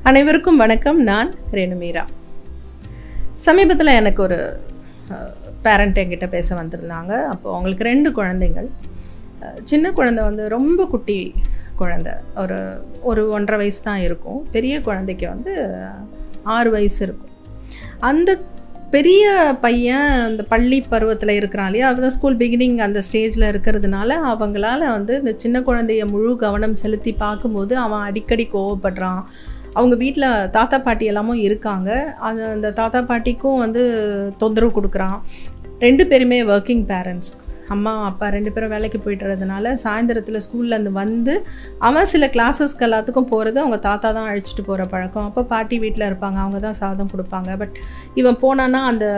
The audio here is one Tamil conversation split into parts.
அனைவருக்கும் வணக்கம். நான் ரேணு மீரா. சமீபத்தில் எனக்கு ஒரு பேரண்ட் என்கிட்ட பேச வந்திருந்தாங்க. அப்போது அவங்களுக்கு 2 குழந்தைகள். சின்ன குழந்தை வந்து ரொம்ப குட்டி குழந்தை, ஒரு 1.5 வயசு தான் இருக்கும். பெரிய குழந்தைக்கு வந்து 6 வயசு இருக்கும். அந்த பெரிய பையன் அந்த பள்ளி பருவத்தில் இருக்கிறான் இல்லையா, அதுதான் ஸ்கூல் பிகினிங் அந்த ஸ்டேஜில் இருக்கிறதுனால அவங்களால வந்து இந்த சின்ன குழந்தைய முழு கவனம் செலுத்தி பார்க்கும்போது அவன் அடிக்கடி கோவப்படுறான். அவங்க வீட்டில் தாத்தா பாட்டி எல்லாமும் இருக்காங்க. அந்த தாத்தா பாட்டிக்கும் வந்து தொந்தரவு கொடுக்குறான். 2 பேருமே ஒர்க்கிங் பேரண்ட்ஸ். அம்மா அப்பா 2 பேரும் வேலைக்கு போய்ட்டுறதுனால சாயந்தரத்தில் ஸ்கூல்லேருந்து வந்து அவன் சில கிளாஸஸ்க்கு எல்லாத்துக்கும் போகிறது அவங்க தாத்தா தான் அழைச்சிட்டு போகிற பழக்கம். அப்போ பாட்டி வீட்டில் இருப்பாங்க, அவங்க தான் சாதம் கொடுப்பாங்க. பட் இவன் போனான்னா அந்த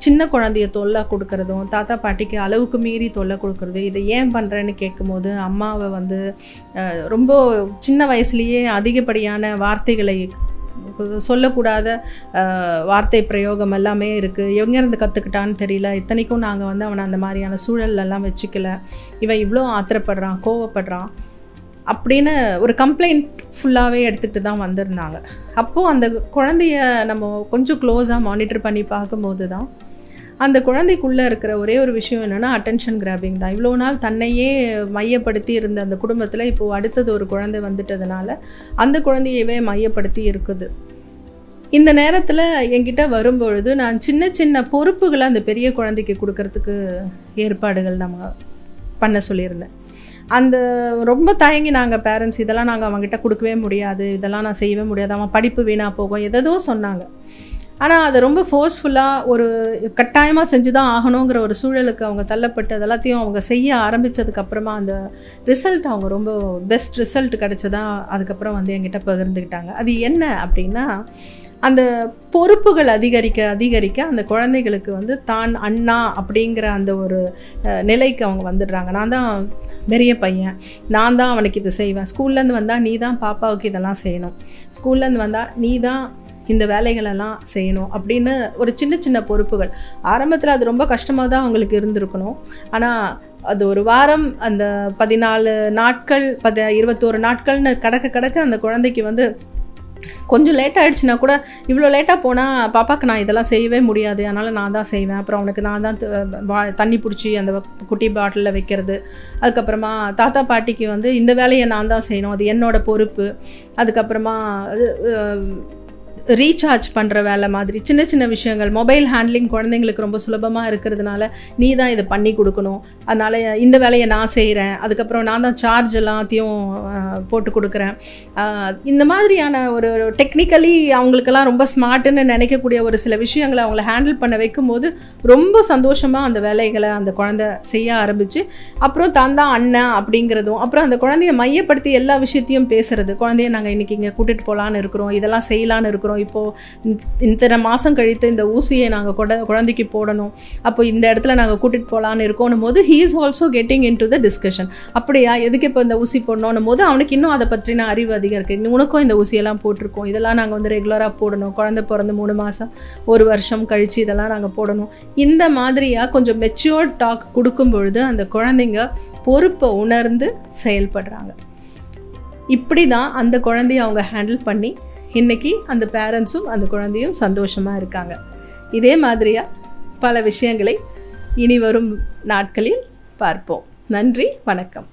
சின்ன குழந்தைய தொல்லை கொடுக்குறதும் தாத்தா பாட்டிக்கு அளவுக்கு மீறி தொல்லை கொடுக்குறது, இதை ஏன் பண்ணுறேன்னு கேட்கும்போது அம்மாவை வந்து ரொம்ப சின்ன வயசுலேயே அதிகப்படியான வார்த்தைகளை சொல்லக்கூடாத வார்த்தை பிரயோகம் எல்லாமே இருக்குது. எங்கேருந்து கற்றுக்கிட்டான்னு தெரியல. இத்தனைக்கும் நாங்கள் வந்து அவனை அந்த மாதிரியான சூழல்லெல்லாம் வச்சுக்கல. இவன் இவ்வளோ ஆத்திரப்படுறான், கோவப்படுறான் அப்படின்னு ஒரு கம்ப்ளைண்ட் ஃபுல்லாகவே எடுத்துக்கிட்டு தான் வந்திருந்தாங்க. அப்போது அந்த குழந்தைய நம்ம கொஞ்சம் க்ளோஸாக மானிட்டர் பண்ணி பார்க்கும்போது தான் அந்த குழந்தைக்குள்ளே இருக்கிற ஒரே ஒரு விஷயம் என்னென்னா அட்டென்ஷன் கிராபிங் தான். இவ்வளோ நாள் தன்னையே மையப்படுத்தி இருந்த அந்த குடும்பத்தில் இப்போது அடுத்தது ஒரு குழந்தை வந்துட்டதுனால அந்த குழந்தையவே மையப்படுத்தி இருக்குது. இந்த நேரத்தில் என்கிட்ட வரும்பொழுது நான் சின்ன சின்ன பொறுப்புகளை அந்த பெரிய குழந்தைக்கு கொடுக்கறதுக்கு ஏற்பாடுகள் நம்ம பண்ண சொல்லியிருந்தேன். அந்த ரொம்ப தயங்கி நாங்கள் பேரண்ட்ஸ் இதெல்லாம் நாங்கள் அவங்ககிட்ட கொடுக்கவே முடியாது, இதெல்லாம் நான் செய்யவே முடியாது, அவன் படிப்பு வீணாக போகும், எதோ சொன்னாங்க. ஆனால் அதை ரொம்ப ஃபோர்ஸ்ஃபுல்லாக ஒரு கட்டாயமாக செஞ்சு தான் ஆகணுங்கிற ஒரு சூழலுக்கு அவங்க தள்ளப்பட்டு அது எல்லாத்தையும் அவங்க செய்ய ஆரம்பித்ததுக்கப்புறமா அந்த ரிசல்ட் அவங்க ரொம்ப பெஸ்ட் ரிசல்ட் கிடச்சதா அதுக்கப்புறம் வந்து என்கிட்ட பகிர்ந்துக்கிட்டாங்க. அது என்ன அப்படின்னா, அந்த பொறுப்புகள் அதிகரிக்க அதிகரிக்க அந்த குழந்தைகளுக்கு வந்து தான் அண்ணா அப்படிங்கிற அந்த ஒரு நிலைக்கு அவங்க வந்துடுறாங்க. நான் தான் பெரிய பையன், நான் தான் அவனுக்கு இது செய்வேன், ஸ்கூல்லேருந்து வந்தால் நீ தான் பாப்பாவுக்கு இதெல்லாம் செய்யணும், ஸ்கூல்லேருந்து வந்தால் நீ தான் இந்த வேலைகளெல்லாம் செய்யணும் அப்படின்னு ஒரு சின்ன சின்ன பொறுப்புகள். ஆரம்பத்தில் அது ரொம்ப கஷ்டமாக தான் அவங்களுக்கு இருந்திருக்கணும். ஆனால் அது ஒரு வாரம், அந்த 14 நாட்கள் 21 நாட்கள்னு கடக்க அந்த குழந்தைக்கு வந்து கொஞ்சம் லேட் ஆகிடுச்சுன்னா கூட, இவ்வளோ லேட்டாக போனால் பாப்பாவுக்கு நான் இதெல்லாம் செய்யவே முடியாது, அதனால் நான் தான் செய்வேன், அப்புறம் அவனுக்கு நான் தான் தண்ணி பிடிச்சி அந்த குட்டி பாட்டிலில் வைக்கிறது, அதுக்கப்புறமா தாத்தா பாட்டிக்கு வந்து இந்த வேலையை நான் தான் செய்யணும், அது என்னோடய பொறுப்பு, அதுக்கப்புறமா ரீசார்ஜ் பண்ணுற வேலை மாதிரி சின்ன சின்ன விஷயங்கள், மொபைல் ஹேண்ட்லிங் குழந்தைங்களுக்கு ரொம்ப சுலபமாக இருக்கிறதுனால நீ தான் இதை பண்ணி கொடுக்கணும், அதனால் இந்த வேலையை நான் செய்கிறேன், அதுக்கப்புறம் நான் தான் சார்ஜ் எல்லாத்தையும் போட்டு கொடுக்குறேன். இந்த மாதிரியான ஒரு டெக்னிக்கலி அவங்களுக்கெல்லாம் ரொம்ப ஸ்மார்ட்டுன்னு நினைக்கக்கூடிய ஒரு சில விஷயங்களை அவங்கள ஹேண்டில் பண்ண வைக்கும்போது ரொம்ப சந்தோஷமாக அந்த வேலைகளை அந்த குழந்தை செய்ய ஆரம்பித்து, அப்புறம் தான் தான் அண்ணன் அப்படிங்கிறதும், அப்புறம் அந்த குழந்தைய மையப்படுத்தி எல்லா விஷயத்தையும் பேசுகிறது. குழந்தைய நாங்கள் இன்றைக்கி இங்கே கூட்டிகிட்டு போகலான்னு இருக்கிறோம், இதெல்லாம் செய்யலான்னு இருக்கிறோம், இப்போது இத்தனை மாதம் கழித்து இந்த ஊசியை நாங்கள் குழந்தைக்கு போடணும், அப்போ இந்த இடத்துல நாங்கள் கூட்டிகிட்டு போகலான்னு இருக்கோன்னும் போது he is also getting into the discussion. அப்படியா, எதுக்கு இப்போ இந்த ஊசி போடணும் போது அவனுக்கு இன்னும் அதை பற்றின அறிவு அதிகம் இருக்குது. உனக்கும் இந்த ஊசியெல்லாம் போட்டிருக்கோம், இதெல்லாம் நாங்கள் வந்து ரெகுலராக போடணும், குழந்தை பிறந்து 3 மாதம் 1 வருஷம் கழித்து இதெல்லாம் நாங்கள் போடணும். இந்த மாதிரியாக கொஞ்சம் மெச்சூர்ட் டாக் கொடுக்கும் பொழுது அந்த குழந்தைங்க பொறுப்பை உணர்ந்து செயல்படுறாங்க. இப்படி தான் அந்த குழந்தைய அவங்க ஹேண்டில் பண்ணி இன்றைக்கி அந்த பேரண்ட்ஸும் அந்த குழந்தையும் சந்தோஷமாக இருக்காங்க. இதே மாதிரியாக பல விஷயங்களை இனி வரும் நாட்களில் பார்ப்போம். நன்றி, வணக்கம்.